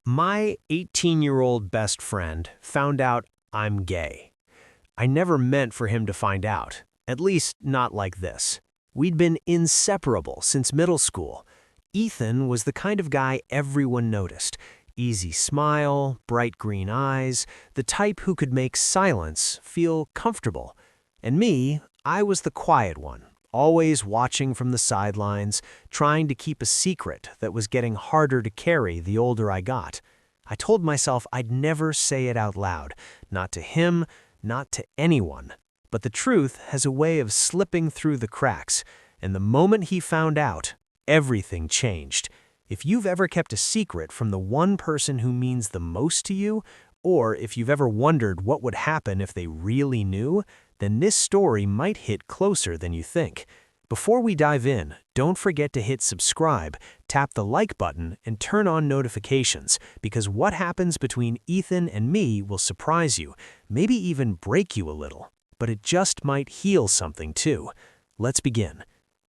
My 18-year-old best friend found out I'm gay. I never meant for him to find out, at least not like this. We'd been inseparable since middle school. Ethan was the kind of guy everyone noticed. Easy smile, bright green eyes, the type who could make silence feel comfortable. And me, I was the quiet one, always watching from the sidelines, trying to keep a secret that was getting harder to carry the older I got. I told myself I'd never say it out loud, not to him, not to anyone. But the truth has a way of slipping through the cracks, and the moment he found out, everything changed. If you've ever kept a secret from the one person who means the most to you, or if you've ever wondered what would happen if they really knew, then this story might hit closer than you think. Before we dive in, don't forget to hit subscribe, tap the like button, and turn on notifications, because what happens between Ethan and me will surprise you, maybe even break you a little. But it just might heal something too. Let's begin.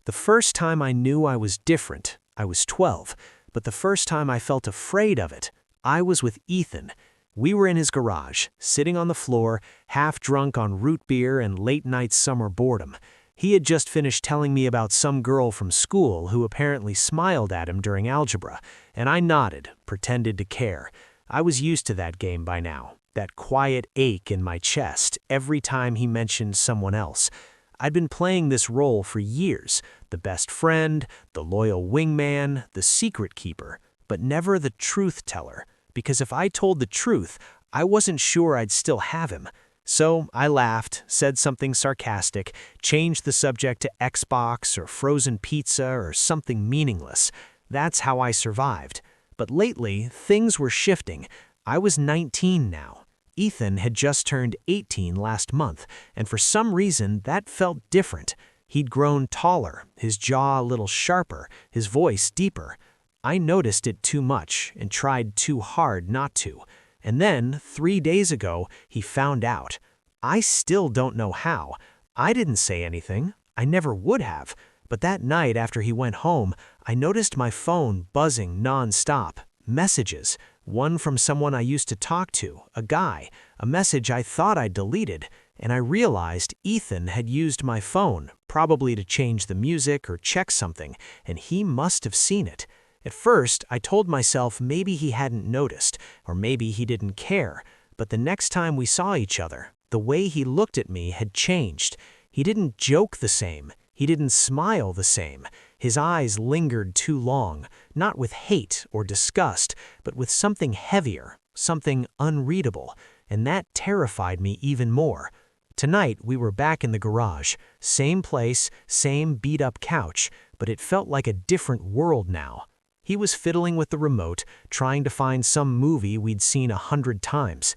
The first time I knew I was different, I was 12, but the first time I felt afraid of it, I was with Ethan. We were in his garage, sitting on the floor, half drunk on root beer and late-night summer boredom. He had just finished telling me about some girl from school who apparently smiled at him during algebra, and I nodded, pretended to care. I was used to that game by now, that quiet ache in my chest every time he mentioned someone else. I'd been playing this role for years, the best friend, the loyal wingman, the secret keeper, but never the truth teller, because if I told the truth, I wasn't sure I'd still have him. So I laughed, said something sarcastic, changed the subject to Xbox or frozen pizza or something meaningless. That's how I survived. But lately, things were shifting. I was 19 now. Ethan had just turned 18 last month, and for some reason that felt different. He'd grown taller, his jaw a little sharper, his voice deeper. I noticed it too much and tried too hard not to. And then, 3 days ago, he found out. I still don't know how. I didn't say anything. I never would have. But that night after he went home, I noticed my phone buzzing non-stop. Messages. One from someone I used to talk to, a guy. A message I thought I'd deleted. And I realized Ethan had used my phone, probably to change the music or check something, and he must have seen it. At first, I told myself maybe he hadn't noticed, or maybe he didn't care. But the next time we saw each other, the way he looked at me had changed. He didn't joke the same. He didn't smile the same. His eyes lingered too long, not with hate or disgust, but with something heavier, something unreadable, and that terrified me even more. Tonight, we were back in the garage. Same place, same beat-up couch, but it felt like a different world now. He was fiddling with the remote, trying to find some movie we'd seen 100 times.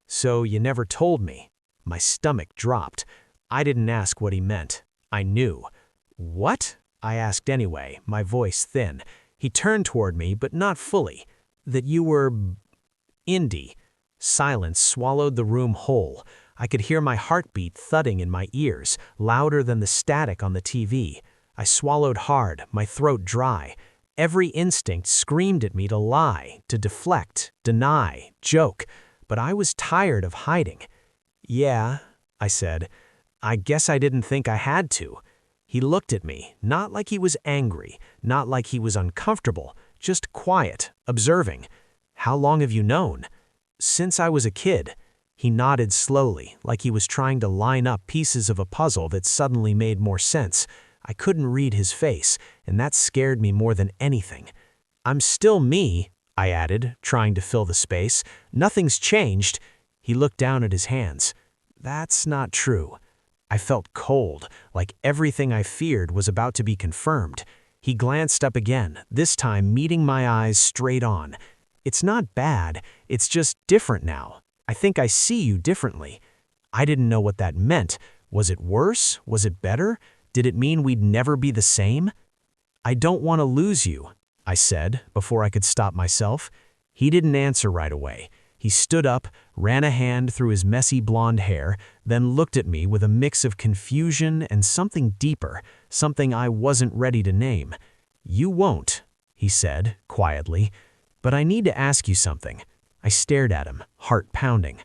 "So you never told me." My stomach dropped. I didn't ask what he meant. I knew. "What?" I asked anyway, my voice thin. He turned toward me, but not fully. "That you were indie." Silence swallowed the room whole. I could hear my heartbeat thudding in my ears, louder than the static on the TV. I swallowed hard, my throat dry. Every instinct screamed at me to lie, to deflect, deny, joke, but I was tired of hiding. "Yeah," I said. "I guess I didn't think I had to." He looked at me, not like he was angry, not like he was uncomfortable, just quiet, observing. "How long have you known?" "Since I was a kid." He nodded slowly, like he was trying to line up pieces of a puzzle that suddenly made more sense. I couldn't read his face, and that scared me more than anything. "I'm still me," I added, trying to fill the space. "Nothing's changed." He looked down at his hands. "That's not true." I felt cold, like everything I feared was about to be confirmed. He glanced up again, this time meeting my eyes straight on. "It's not bad, it's just different now. I think I see you differently." I didn't know what that meant. Was it worse? Was it better? Did it mean we'd never be the same? "I don't want to lose you," I said, before I could stop myself. He didn't answer right away. He stood up, ran a hand through his messy blonde hair, then looked at me with a mix of confusion and something deeper, something I wasn't ready to name. "You won't," he said, quietly. But I need to ask you something. I stared at him, heart pounding.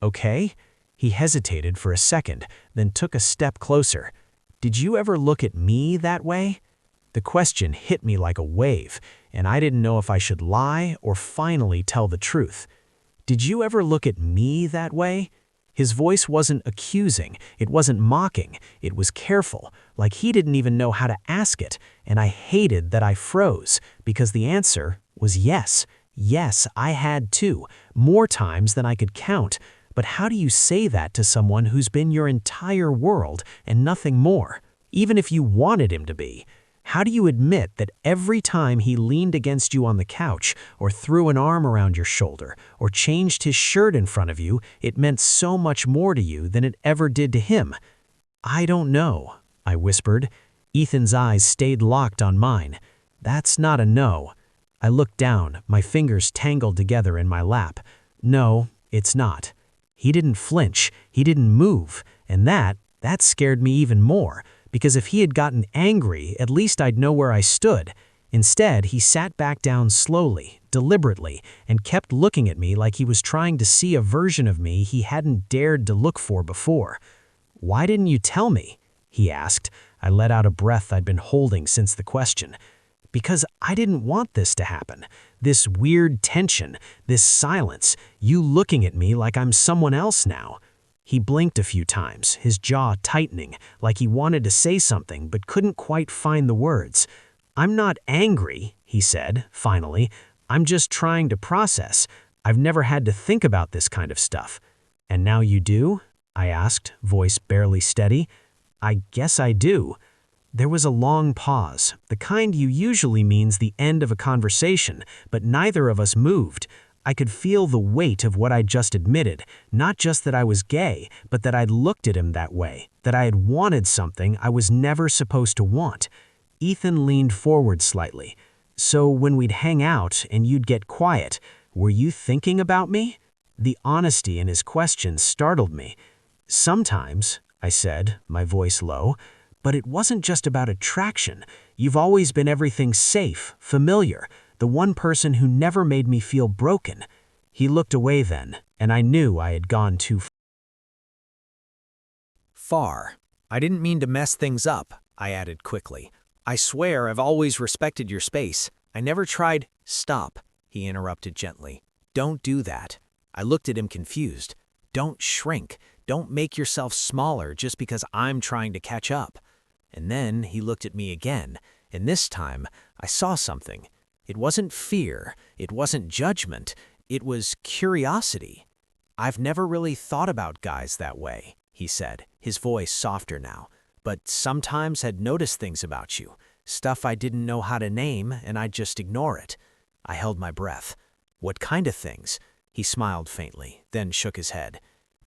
Okay? He hesitated for a second, then took a step closer. Did you ever look at me that way? The question hit me like a wave, and I didn't know if I should lie or finally tell the truth. Did you ever look at me that way? His voice wasn't accusing, it wasn't mocking, it was careful, like he didn't even know how to ask it, and I hated that I froze, because the answer was yes. Yes, I had too, more times than I could count. But how do you say that to someone who's been your entire world and nothing more, even if you wanted him to be? How do you admit that every time he leaned against you on the couch, or threw an arm around your shoulder, or changed his shirt in front of you, it meant so much more to you than it ever did to him? I don't know, I whispered. Ethan's eyes stayed locked on mine. That's not a no. I looked down, my fingers tangled together in my lap. No, it's not. He didn't flinch, he didn't move, and that scared me even more, because if he had gotten angry, at least I'd know where I stood. Instead, he sat back down slowly, deliberately, and kept looking at me like he was trying to see a version of me he hadn't dared to look for before. "Why didn't you tell me?" he asked. I let out a breath I'd been holding since the question. Because I didn't want this to happen. This weird tension, this silence, you looking at me like I'm someone else now. He blinked a few times, his jaw tightening, like he wanted to say something but couldn't quite find the words. "I'm not angry," he said, finally. "I'm just trying to process. I've never had to think about this kind of stuff." "And now you do?" I asked, voice barely steady. "I guess I do." There was a long pause, the kind you usually means the end of a conversation, but neither of us moved. I could feel the weight of what I'd just admitted, not just that I was gay, but that I'd looked at him that way, that I had wanted something I was never supposed to want. Ethan leaned forward slightly. "So when we'd hang out and you'd get quiet, were you thinking about me?" The honesty in his question startled me. "Sometimes," I said, my voice low. "But it wasn't just about attraction. You've always been everything safe, familiar, the one person who never made me feel broken." He looked away then, and I knew I had gone too far. "I didn't mean to mess things up," I added quickly. "I swear I've always respected your space. I never tried—" "Stop," he interrupted gently. "Don't do that." I looked at him confused. "Don't shrink. Don't make yourself smaller just because I'm trying to catch up." And then he looked at me again, and this time I saw something. It wasn't fear, it wasn't judgment, it was curiosity. "I've never really thought about guys that way," he said, his voice softer now, "but sometimes had noticed things about you, stuff I didn't know how to name, and I'd just ignore it." I held my breath. "What kind of things?" He smiled faintly, then shook his head.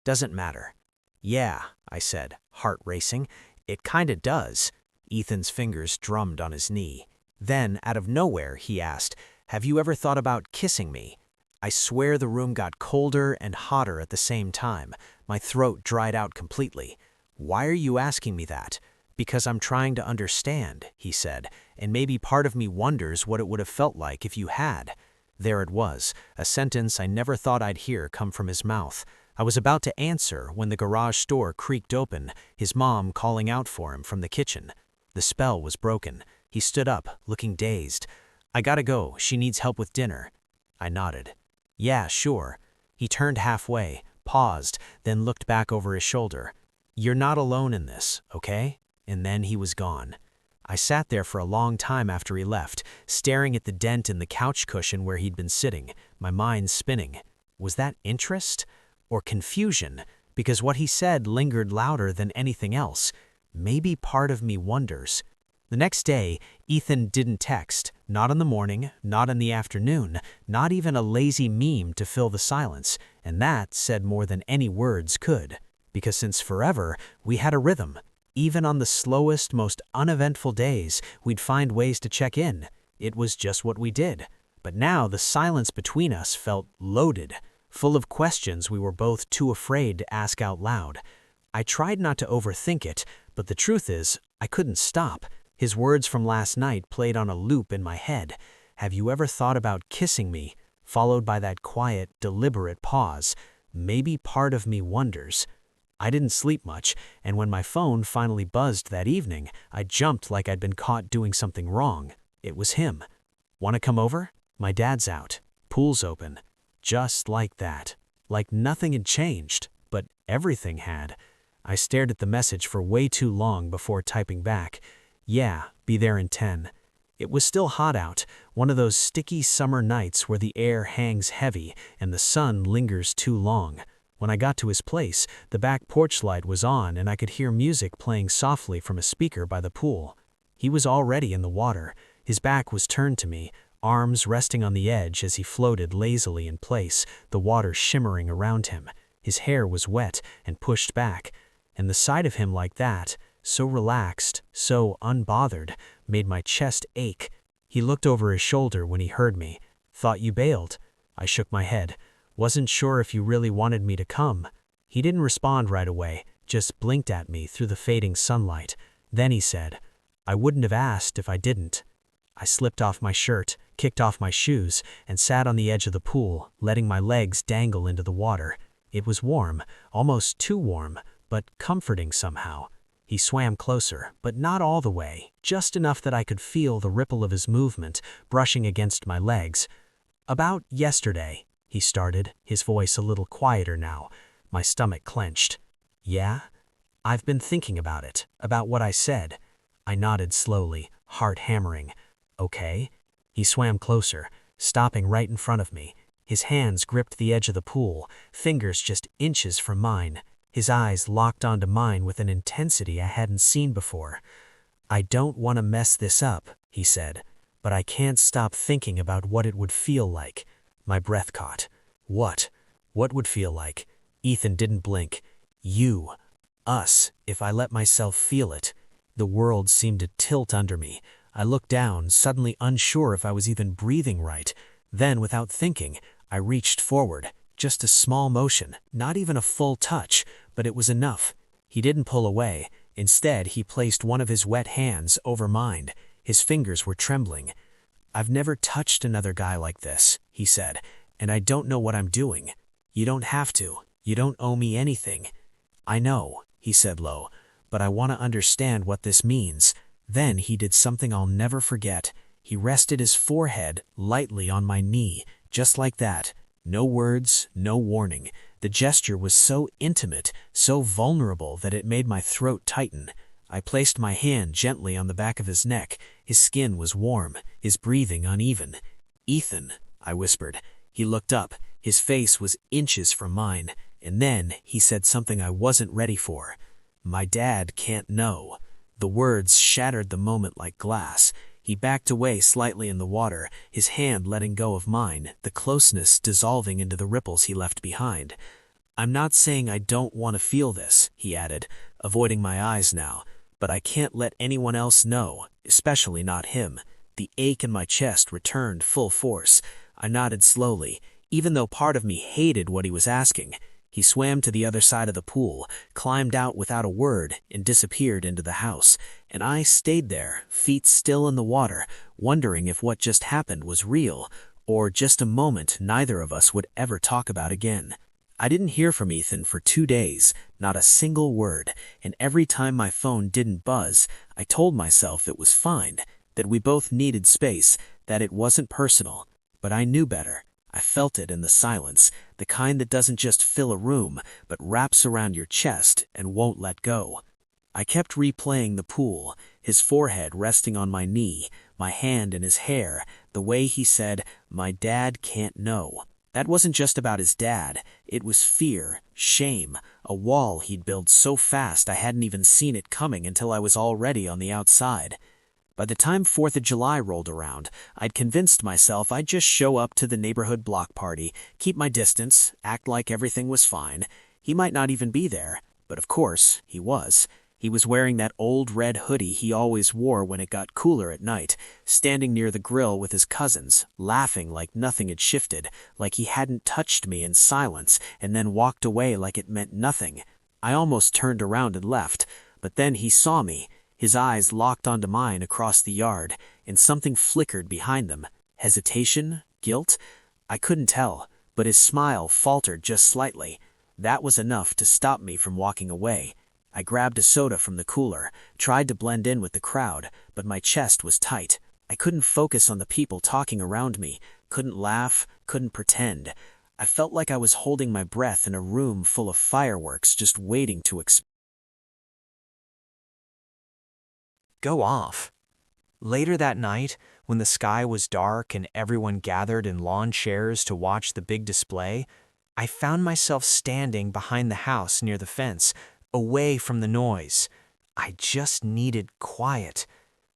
"Doesn't matter." "Yeah," I said, heart racing. "It kinda does." Ethan's fingers drummed on his knee. Then, out of nowhere, he asked, "Have you ever thought about kissing me?" I swear the room got colder and hotter at the same time. My throat dried out completely. "Why are you asking me that?" "Because I'm trying to understand," he said, "and maybe part of me wonders what it would have felt like if you had." There it was, a sentence I never thought I'd hear come from his mouth. I was about to answer when the garage door creaked open, his mom calling out for him from the kitchen. The spell was broken. He stood up, looking dazed. "I gotta go. She needs help with dinner." I nodded. "Yeah, sure." He turned halfway, paused, then looked back over his shoulder. "You're not alone in this, okay?" And then he was gone. I sat there for a long time after he left, staring at the dent in the couch cushion where he'd been sitting, my mind spinning. Was that interest? Or confusion? Because what he said lingered louder than anything else. Maybe part of me wonders. The next day, Ethan didn't text, not in the morning, not in the afternoon, not even a lazy meme to fill the silence, and that said more than any words could. Because since forever, we had a rhythm. Even on the slowest, most uneventful days, we'd find ways to check in. It was just what we did. But now the silence between us felt loaded, full of questions we were both too afraid to ask out loud. I tried not to overthink it, but the truth is, I couldn't stop. His words from last night played on a loop in my head. "Have you ever thought about kissing me?" followed by that quiet, deliberate pause. Maybe part of me wonders. I didn't sleep much, and when my phone finally buzzed that evening, I jumped like I'd been caught doing something wrong. It was him. "Want to come over? My dad's out. Pool's open." Just like that. Like nothing had changed, but everything had. I stared at the message for way too long before typing back, "Yeah, be there in 10. It was still hot out, one of those sticky summer nights where the air hangs heavy and the sun lingers too long. When I got to his place, the back porch light was on and I could hear music playing softly from a speaker by the pool. He was already in the water. His back was turned to me, arms resting on the edge as he floated lazily in place, the water shimmering around him. His hair was wet and pushed back, and the sight of him like that, so relaxed, so unbothered, made my chest ache. He looked over his shoulder when he heard me. "Thought you bailed." I shook my head. "Wasn't sure if you really wanted me to come." He didn't respond right away, just blinked at me through the fading sunlight. Then he said, "I wouldn't have asked if I didn't." I slipped off my shirt, kicked off my shoes, and sat on the edge of the pool, letting my legs dangle into the water. It was warm, almost too warm, but comforting somehow. He swam closer, but not all the way, just enough that I could feel the ripple of his movement brushing against my legs. "About yesterday," he started, his voice a little quieter now. My stomach clenched. "Yeah? I've been thinking about it, about what I said." I nodded slowly, heart hammering. "Okay." He swam closer, stopping right in front of me. His hands gripped the edge of the pool, fingers just inches from mine. His eyes locked onto mine with an intensity I hadn't seen before. "I don't want to mess this up," he said, "but I can't stop thinking about what it would feel like." My breath caught. What? What would feel like? Ethan didn't blink. "You. Us, if I let myself feel it." The world seemed to tilt under me. I looked down, suddenly unsure if I was even breathing right. Then, without thinking, I reached forward. Just a small motion, not even a full touch, but it was enough. He didn't pull away. Instead, he placed one of his wet hands over mine. His fingers were trembling. "I've never touched another guy like this," he said, "and I don't know what I'm doing." "You don't have to. You don't owe me anything." "I know," he said low, "but I want to understand what this means." Then he did something I'll never forget. He rested his forehead lightly on my knee, just like that. No words, no warning. The gesture was so intimate, so vulnerable that it made my throat tighten. I placed my hand gently on the back of his neck. His skin was warm, his breathing uneven. "Ethan," I whispered. He looked up. His face was inches from mine. And then he said something I wasn't ready for. "My dad can't know." The words shattered the moment like glass. He backed away slightly in the water, his hand letting go of mine, the closeness dissolving into the ripples he left behind. "I'm not saying I don't want to feel this," he added, avoiding my eyes now, "but I can't let anyone else know, especially not him." The ache in my chest returned full force. I nodded slowly, even though part of me hated what he was asking. He swam to the other side of the pool, climbed out without a word, and disappeared into the house. And I stayed there, feet still in the water, wondering if what just happened was real, or just a moment neither of us would ever talk about again. I didn't hear from Ethan for 2 days, not a single word, and every time my phone didn't buzz, I told myself it was fine, that we both needed space, that it wasn't personal. But I knew better. I felt it in the silence, the kind that doesn't just fill a room, but wraps around your chest and won't let go. I kept replaying the pool, his forehead resting on my knee, my hand in his hair, the way he said, "My dad can't know." That wasn't just about his dad. It was fear, shame, a wall he'd built so fast I hadn't even seen it coming until I was already on the outside. By the time 4th of July rolled around, I'd convinced myself I'd just show up to the neighborhood block party, keep my distance, act like everything was fine. He might not even be there, but of course, he was. He was wearing that old red hoodie he always wore when it got cooler at night, standing near the grill with his cousins, laughing like nothing had shifted, like he hadn't touched me in silence, and then walked away like it meant nothing. I almost turned around and left, but then he saw me. His eyes locked onto mine across the yard, and something flickered behind them. Hesitation? Guilt? I couldn't tell, but his smile faltered just slightly. That was enough to stop me from walking away. I grabbed a soda from the cooler, tried to blend in with the crowd, but my chest was tight. I couldn't focus on the people talking around me, couldn't laugh, couldn't pretend. I felt like I was holding my breath in a room full of fireworks just waiting to Go off. Later that night, when the sky was dark and everyone gathered in lawn chairs to watch the big display, I found myself standing behind the house near the fence, away from the noise. I just needed quiet,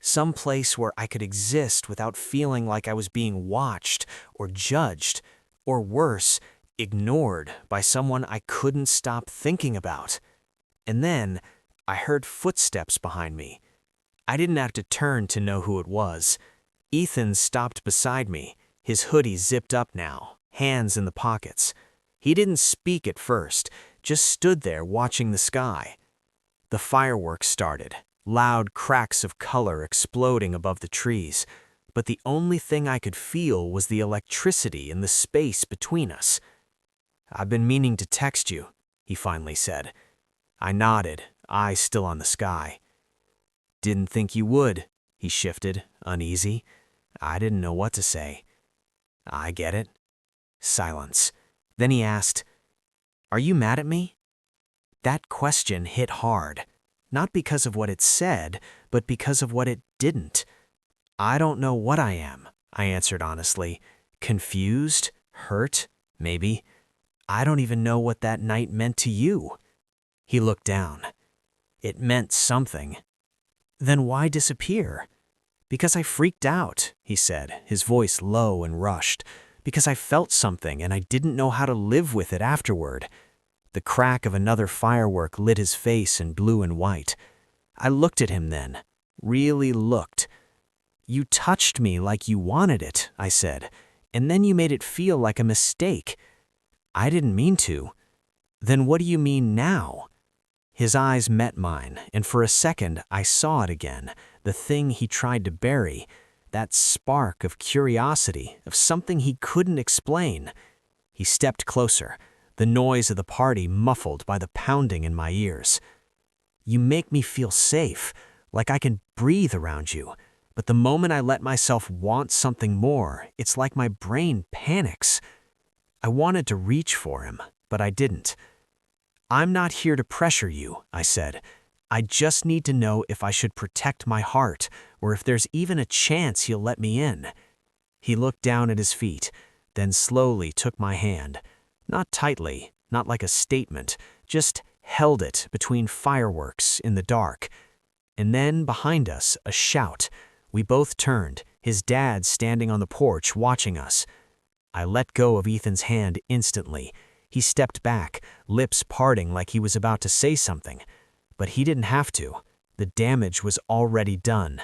some place where I could exist without feeling like I was being watched or judged, or worse, ignored by someone I couldn't stop thinking about. And then I heard footsteps behind me. I didn't have to turn to know who it was. Ethan stopped beside me, his hoodie zipped up now, hands in the pockets. He didn't speak at first, just stood there watching the sky. The fireworks started, loud cracks of color exploding above the trees, but the only thing I could feel was the electricity in the space between us. "I've been meaning to text you," he finally said. I nodded, eyes still on the sky. "Didn't think you would," he shifted, uneasy. I didn't know what to say. "I get it." Silence. Then he asked, "Are you mad at me?" That question hit hard, not because of what it said, but because of what it didn't. "I don't know what I am," I answered honestly. "Confused? Hurt? Maybe. I don't even know what that night meant to you." He looked down. "It meant something." "Then why disappear?" "Because I freaked out," he said, his voice low and rushed. "Because I felt something and I didn't know how to live with it afterward." The crack of another firework lit his face in blue and white. I looked at him then, really looked. "You touched me like you wanted it," I said, "and then you made it feel like a mistake." "I didn't mean to." "Then what do you mean now?" His eyes met mine, and for a second I saw it again, the thing he tried to bury, that spark of curiosity, of something he couldn't explain. He stepped closer, the noise of the party muffled by the pounding in my ears. "You make me feel safe, like I can breathe around you, but the moment I let myself want something more, it's like my brain panics." I wanted to reach for him, but I didn't. "I'm not here to pressure you," I said. "I just need to know if I should protect my heart, or if there's even a chance you'll let me in." He looked down at his feet, then slowly took my hand. Not tightly, not like a statement, just held it between fireworks in the dark. And then behind us, a shout. We both turned, his dad standing on the porch watching us. I let go of Ethan's hand instantly. He stepped back, lips parting like he was about to say something. But he didn't have to. The damage was already done.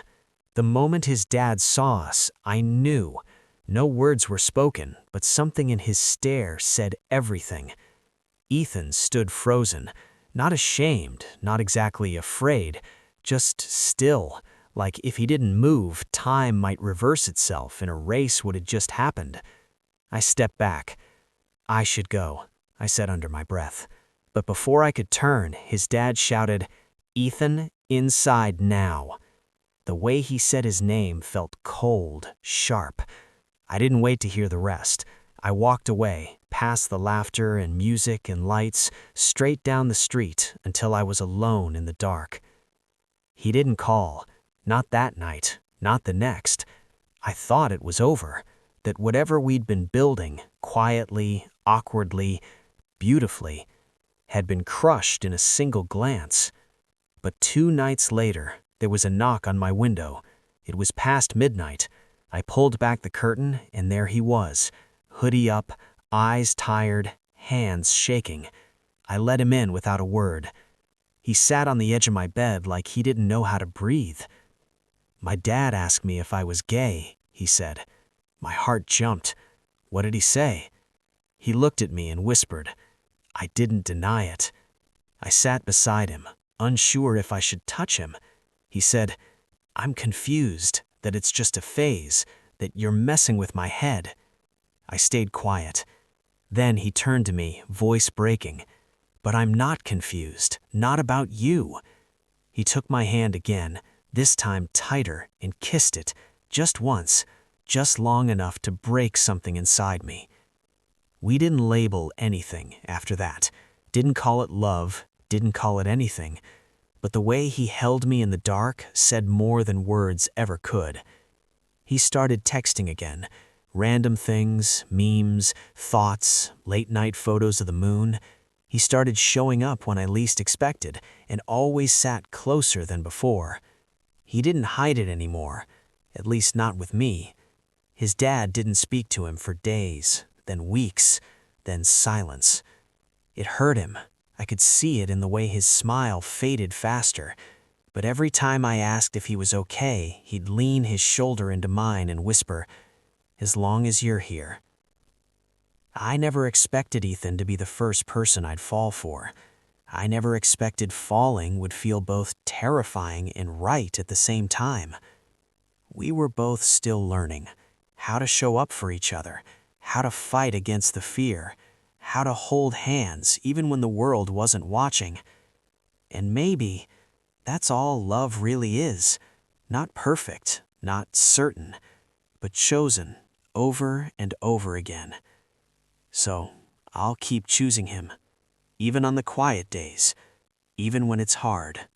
The moment his dad saw us, I knew. No words were spoken, but something in his stare said everything. Ethan stood frozen, not ashamed, not exactly afraid, just still, like if he didn't move, time might reverse itself and erase what had just happened. I stepped back. "I should go," I said under my breath. But before I could turn, his dad shouted, "Ethan, inside now." The way he said his name felt cold, sharp. I didn't wait to hear the rest. I walked away, past the laughter and music and lights, straight down the street until I was alone in the dark. He didn't call. Not that night, not the next. I thought it was over, that whatever we'd been building, quietly, awkwardly, beautifully, had been crushed in a single glance. But 2 nights later, there was a knock on my window. It was past midnight. I pulled back the curtain, and there he was, hoodie up, eyes tired, hands shaking. I let him in without a word. He sat on the edge of my bed like he didn't know how to breathe. "My dad asked me if I was gay," he said. My heart jumped. What did he say? He looked at me and whispered. I didn't deny it. I sat beside him, unsure if I should touch him. He said, "I'm confused, that it's just a phase, that you're messing with my head." I stayed quiet. Then he turned to me, voice breaking. "But I'm not confused, not about you." He took my hand again, this time tighter, and kissed it, just once, just long enough to break something inside me. We didn't label anything after that. Didn't call it love, didn't call it anything. But the way he held me in the dark said more than words ever could. He started texting again. Random things, memes, thoughts, late-night photos of the moon. He started showing up when I least expected, and always sat closer than before. He didn't hide it anymore, at least not with me. His dad didn't speak to him for days, then weeks, then silence. It hurt him. I could see it in the way his smile faded faster. But every time I asked if he was okay, he'd lean his shoulder into mine and whisper, "As long as you're here." I never expected Ethan to be the first person I'd fall for. I never expected falling would feel both terrifying and right at the same time. We were both still learning how to show up for each other, how to fight against the fear, how to hold hands even when the world wasn't watching. And maybe that's all love really is. Not perfect, not certain, but chosen over and over again. So I'll keep choosing him, even on the quiet days, even when it's hard.